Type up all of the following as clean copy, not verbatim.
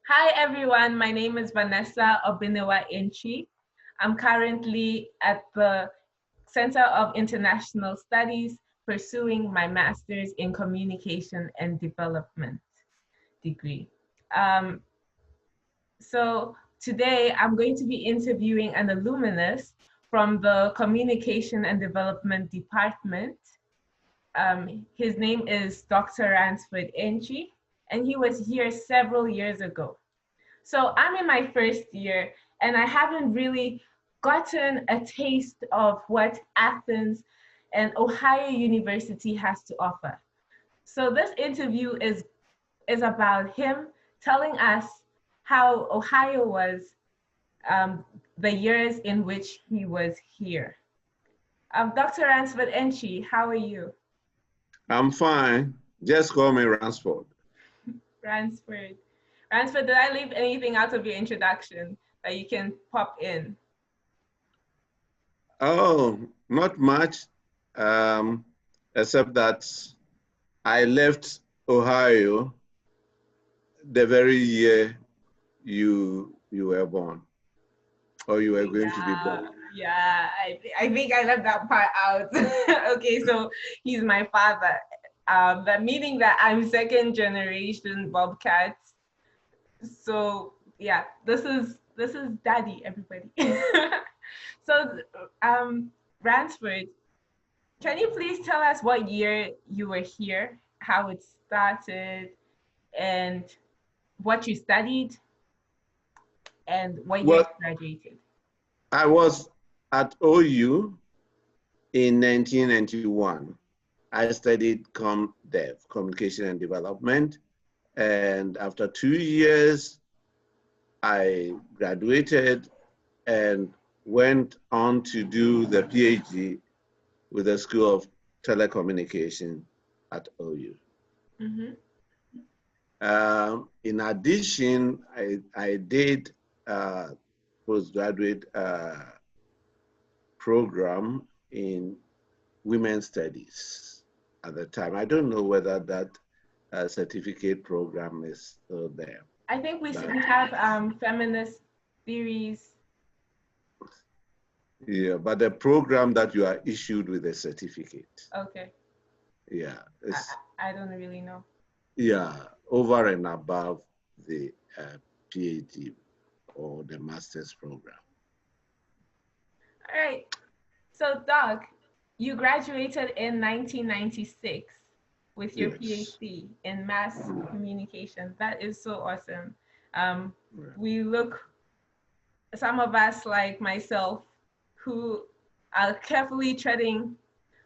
Hi everyone, my name is Vanessa Antwi. I'm currently at the Center of International Studies pursuing my master's in communication and development degree. Um, so today I'm going to be interviewing an alumnus from the Communication and Development Department. His name is Dr. Ransford, and he was here several years ago. So I'm in my first year and I haven't really gotten a taste of what Athens and Ohio University has to offer. So this interview is about him telling us how Ohio was the years in which he was here. Dr. Ransford Enchi, how are you? I'm fine. Just call me Ransford. Ransford. Ransford, did I leave anything out of your introduction that you can pop in? Oh, not much, except that I left Ohio the very year you were born, or you were going to be born. Yeah, I think I left that part out. Okay, so he's my father. That meaning that I'm second generation Bobcats. So yeah, this is daddy, everybody. So Ransford, can you please tell us what year you were here, how it started, and what you studied, and what year you graduated? I was at OU in 1991. I studied CommDev, Communication and Development, and after 2 years, I graduated and went on to do the PhD with the School of Telecommunication at OU. Mm-hmm. In addition, I did a postgraduate program in women's studies at the time. I don't know whether that certificate program is still there. I think we have feminist theories. Yeah, but the program that you are issued with a certificate. Okay. Yeah. I don't really know. Yeah, over and above the PhD or the master's program. All right. So, Doug, you graduated in 1996 with your PhD in mass communication. That is so awesome. We look, some of us like myself, who are carefully treading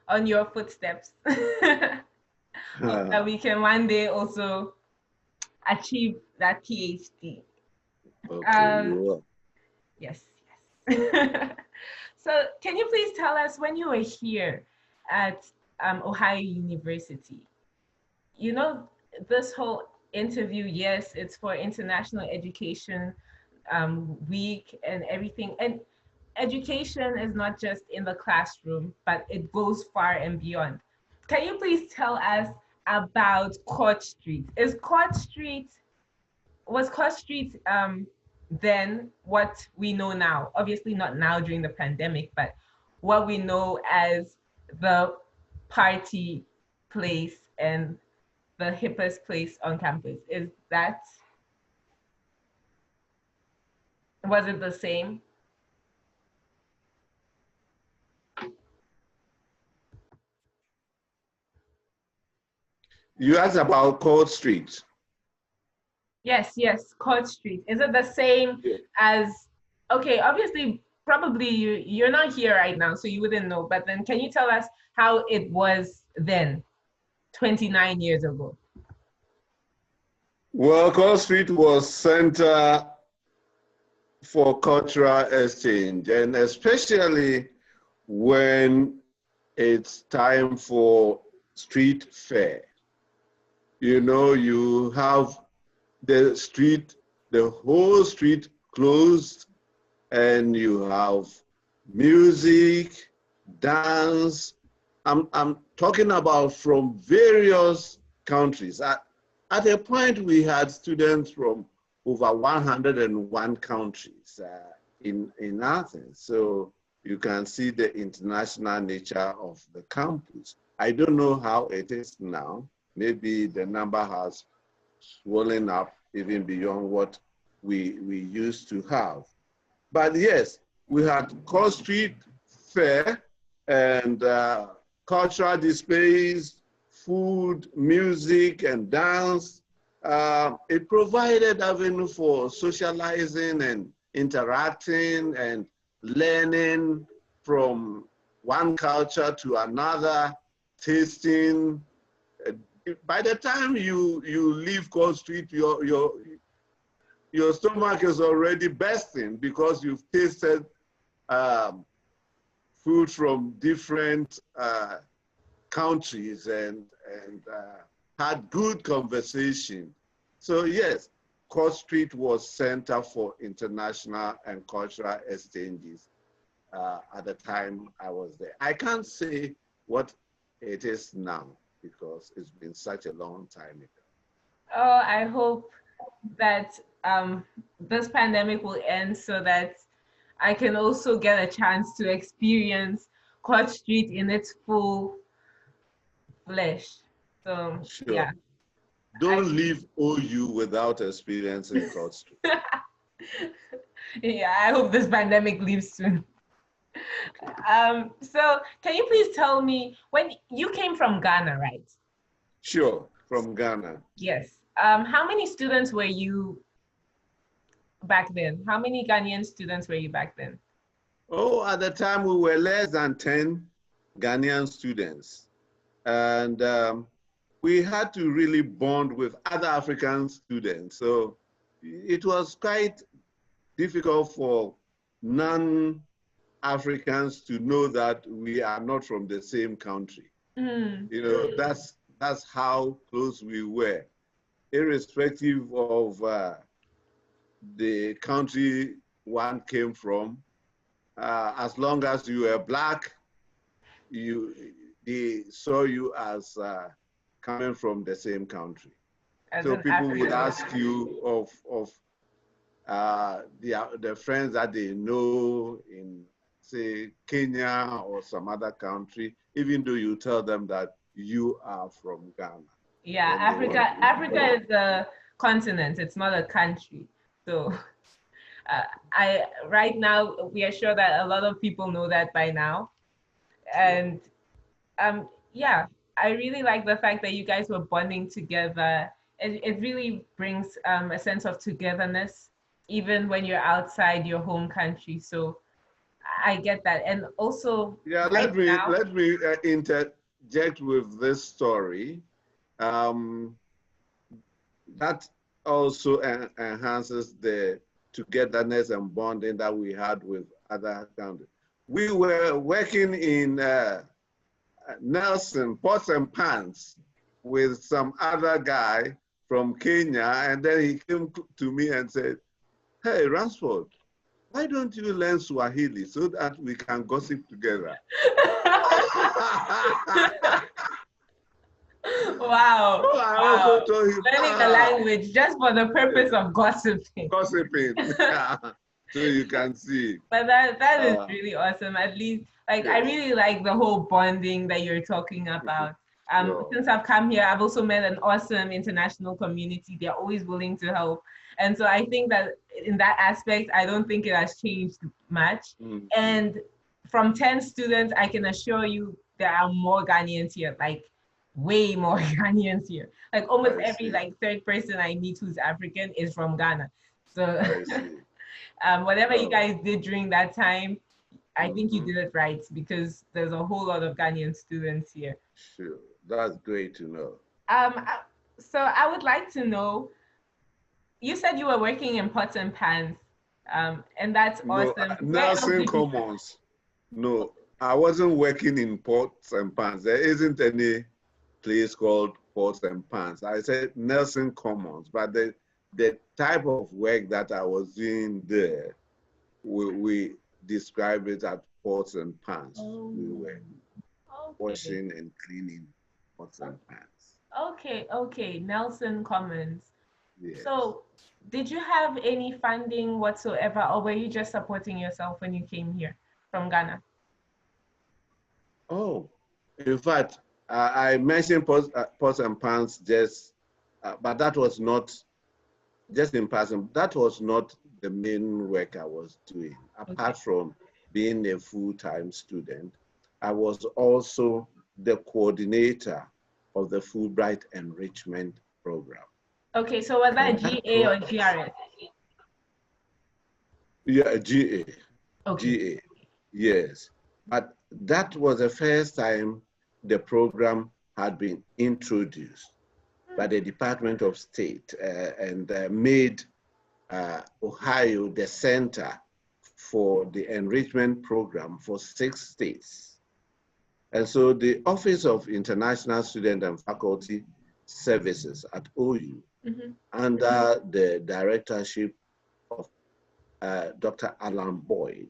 on your footsteps. Hope that we can one day also achieve that PhD. Okay, yes. So can you please tell us when you were here at Ohio University? You know, this whole interview, yes, it's for International Education Week and everything. And education is not just in the classroom, but it goes far and beyond. Can you please tell us about Court Street? Was Court Street then what we know now? Obviously not now during the pandemic, but what we know as the party place and the hippest place on campus. Was it the same? You asked about Court Street. Yes, Court Street. Is it the same as, okay, obviously, probably you're not here right now, so you wouldn't know, but then can you tell us how it was then, 29 years ago? Well, Court Street was center for cultural exchange, and especially when it's time for street fair. You know, you have the whole street closed, and you have music, dance. I'm talking about from various countries. At a point, we had students from over 101 countries in Athens. So you can see the international nature of the campus. I don't know how it is now. Maybe the number has swollen up even beyond what we used to have. But yes, we had Court Street Fair and cultural displays, food, music, and dance. It provided avenue for socializing and interacting and learning from one culture to another, tasting. By the time you leave Court Street, your stomach is already bursting because you've tasted food from different countries and had good conversation. So yes, Court Street was center for international and cultural exchanges at the time I was there. I can't say what it is now because it's been such a long time ago. Oh, I hope that this pandemic will end so that I can also get a chance to experience Court Street in its full flesh. So Sure. yeah. Don't leave OU without experiencing Court Street. Yeah, I hope this pandemic leaves soon. So can you please tell me, when you came from Ghana, right? Sure, from Ghana. Yes. How many students were you back then? How many Ghanaian students were you back then? Oh, at the time we were less than 10 Ghanaian students. And we had to really bond with other African students. So it was quite difficult for non-Africans to know that we are not from the same country. You know, that's how close we were, irrespective of the country one came from. As long as you were Black, they saw you as coming from the same country. As so an people would African. ask you of the friends that they know in, say, Kenya or some other country, even though you tell them that you are from Ghana. Yeah, Africa is a continent, it's not a country. So right now, we are sure that a lot of people know that by now. And yeah, I really like the fact that you guys were bonding together. It really brings a sense of togetherness, even when you're outside your home country. So I get that. And also, yeah, right let me interject with this story. That also enhances the togetherness and bonding that we had with other countries. We were working in Nelson, Pots and Pans, with some other guy from Kenya, and then he came to me and said, "Hey, Ransford, why don't you learn Swahili so that we can gossip together?" Wow. So I also told him, learning the language just for the purpose of gossiping. Gossiping. So you can see. But that is really awesome. At least, like, I really like the whole bonding that you're talking about. Since I've come here, I've also met an awesome international community. They're always willing to help. And so I think that in that aspect, I don't think it has changed much. And from 10 students, I can assure you there are more Ghanaians here, like way more Ghanaians here. Like almost every like third person I meet who's African is from Ghana. So whatever you guys did during that time, I think you did it right, because there's a whole lot of Ghanaian students here. Sure, that's great to know. So I would like to know, you said you were working in Pots and Pans, and that's awesome. Nelson Commons. No, I wasn't working in Pots and Pans. There isn't any place called Pots and Pans. I said Nelson Commons, but the type of work that I was doing there, we describe it as Pots and Pans. We were washing and cleaning pots and pans. Okay, Nelson Commons. Yes. So did you have any funding whatsoever, or were you just supporting yourself when you came here from Ghana? Oh, in fact, I mentioned pots and pans just, but that was not, just in passing, that was not the main work I was doing. Okay. Apart from being a full-time student, I was also the coordinator of the Fulbright Enrichment Program. Okay, so was that And that GA or GRS? yeah, GA, Okay. GA, yes. But that was the first time the program had been introduced by the Department of State and made Ohio the center for the enrichment program for 6 states. And so the Office of International Student and Faculty Services at OU, under the directorship of Dr. Alan Boyd,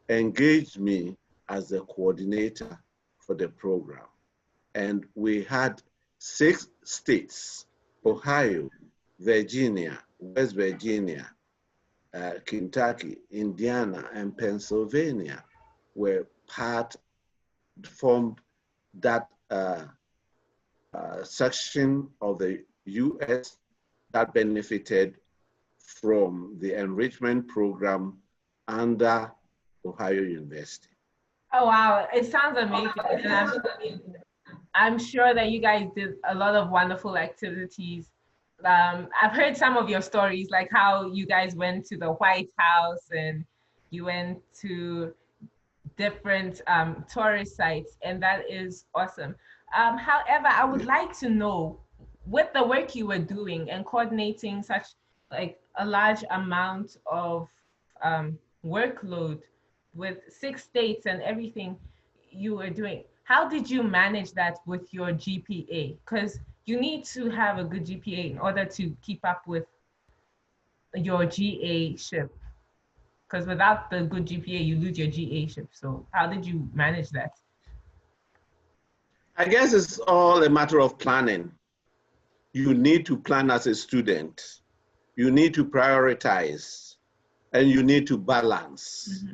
engaged me as the coordinator for the program. And we had 6 states, Ohio, Virginia, West Virginia, Kentucky, Indiana, and Pennsylvania were formed that section of the US that benefited from the enrichment program under Ohio University. Oh wow, it sounds amazing. And I'm sure that you guys did a lot of wonderful activities. I've heard some of your stories, like how you guys went to the White House and you went to different tourist sites, and that is awesome. However, I would like to know, with the work you were doing and coordinating such like a large amount of workload with 6 states and everything you were doing, how did you manage that with your GPA? Because you need to have a good GPA in order to keep up with your GA ship. Because without the good GPA, you lose your GA ship. So how did you manage that? I guess it's all a matter of planning. You need to plan as a student. You need to prioritize, and you need to balance.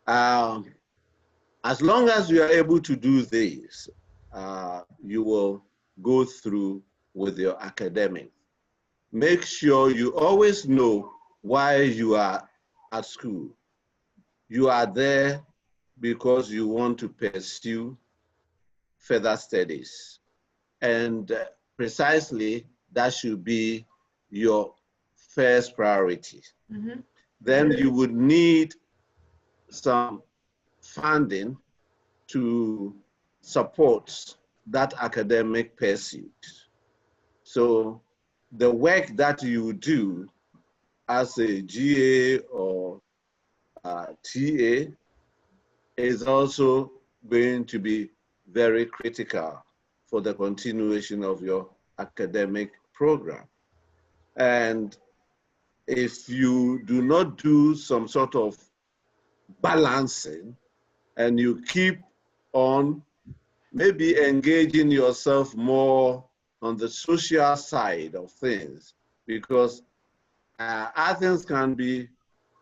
As long as you are able to do this, you will go through with your academics. Make sure you always know why you are at school. You are there because you want to pursue further studies. And precisely that should be your first priority. Then you would need some funding to support that academic pursuit. So the work that you do as a GA or TA is also going to be very critical for the continuation of your academic program. And if you do not do some sort of balancing and you keep on maybe engaging yourself more on the social side of things, because Athens can be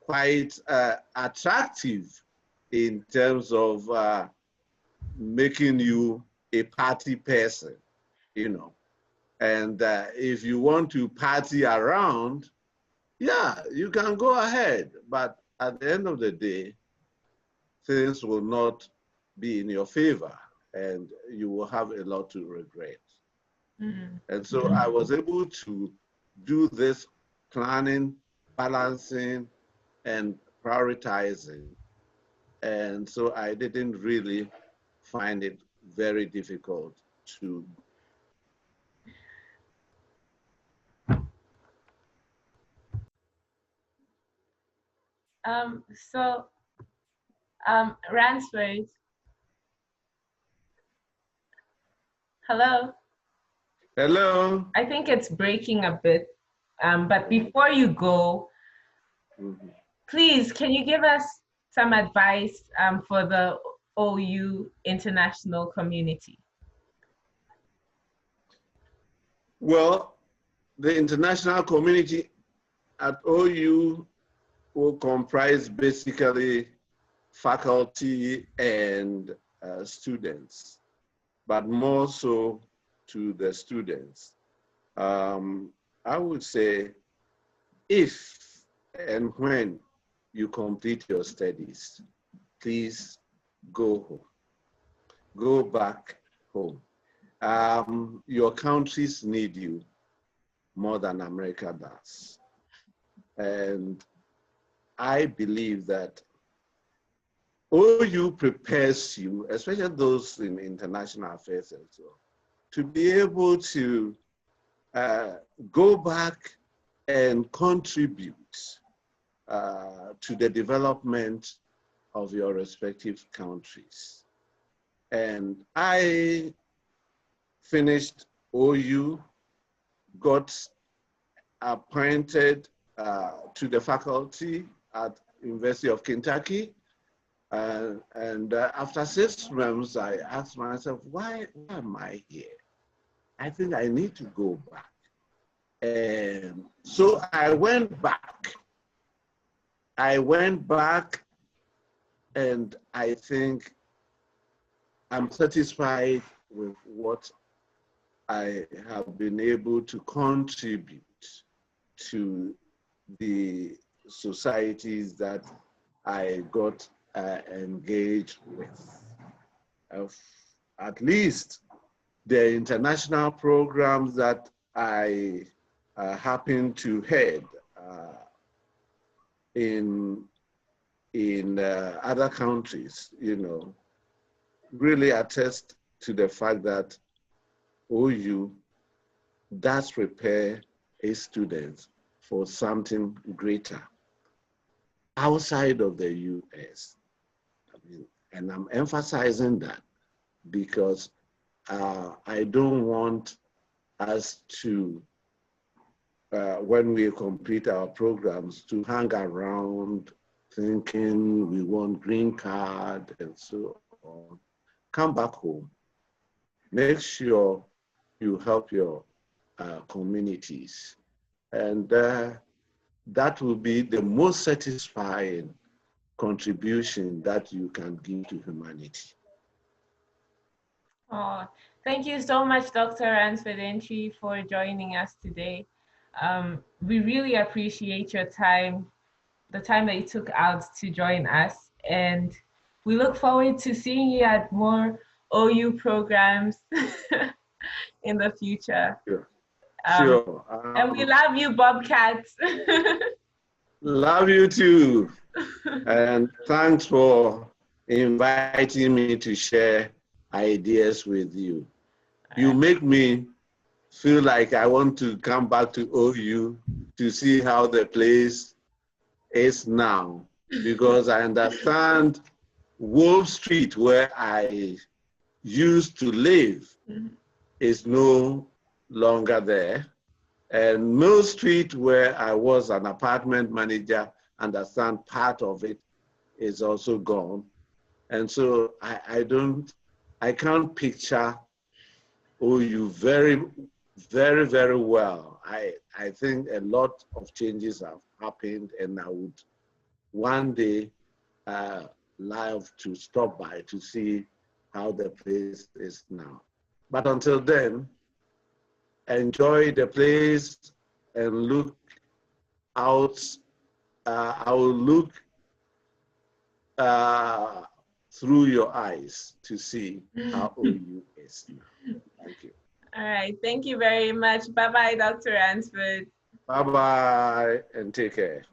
quite attractive in terms of making you a party person, you know. And if you want to party around, yeah, you can go ahead. But at the end of the day, things will not be in your favor and you will have a lot to regret. And so I was able to do this planning, balancing, and prioritizing. And so I didn't really find it very difficult to. So Ransford, hello. Hello. I think it's breaking a bit. But before you go, please, can you give us some advice for the OU international community? Well, the international community at OU will comprise basically faculty and students, but more so to the students. I would say if and when you complete your studies, please go home. Go back home. Your countries need you more than America does. And I believe that OU prepares you, especially those in international affairs and so, to be able to go back and contribute to the development of your respective countries. And I finished OU, got appointed to the faculty at University of Kentucky. And after 6 months, I asked myself, why am I here? I think I need to go back. And so I went back. And I think I'm satisfied with what I have been able to contribute to the societies that I got engaged with. At least the international programs that I happen to head in other countries, you know, really attest to the fact that OU does prepare its students for something greater outside of the US. And I'm emphasizing that because I don't want us to, when we complete our programs, to hang around thinking we want green card and so on. Come back home. Make sure you help your communities. And that will be the most satisfying contribution that you can give to humanity. Oh, thank you so much, Dr. Ransford Antwi, for joining us today. We really appreciate your time, the time that you took out to join us. And we look forward to seeing you at more OU programs in the future. Sure. And we love you, Bobcats. Love you too. And thanks for inviting me to share ideas with you. You make me feel like I want to come back to OU to see how the place is now, because I understand Wolf Street, where I used to live, is no longer there. And Mill Street, where I was an apartment manager, understand part of it is also gone. And so I can't picture OU very, very, very well. I think a lot of changes have happened, and I would one day love to stop by to see how the place is now. But until then, enjoy the place and look out. I will look through your eyes to see how OU is now. Thank you. All right. Thank you very much. Bye-bye, Dr. Ransford. Bye-bye, and take care.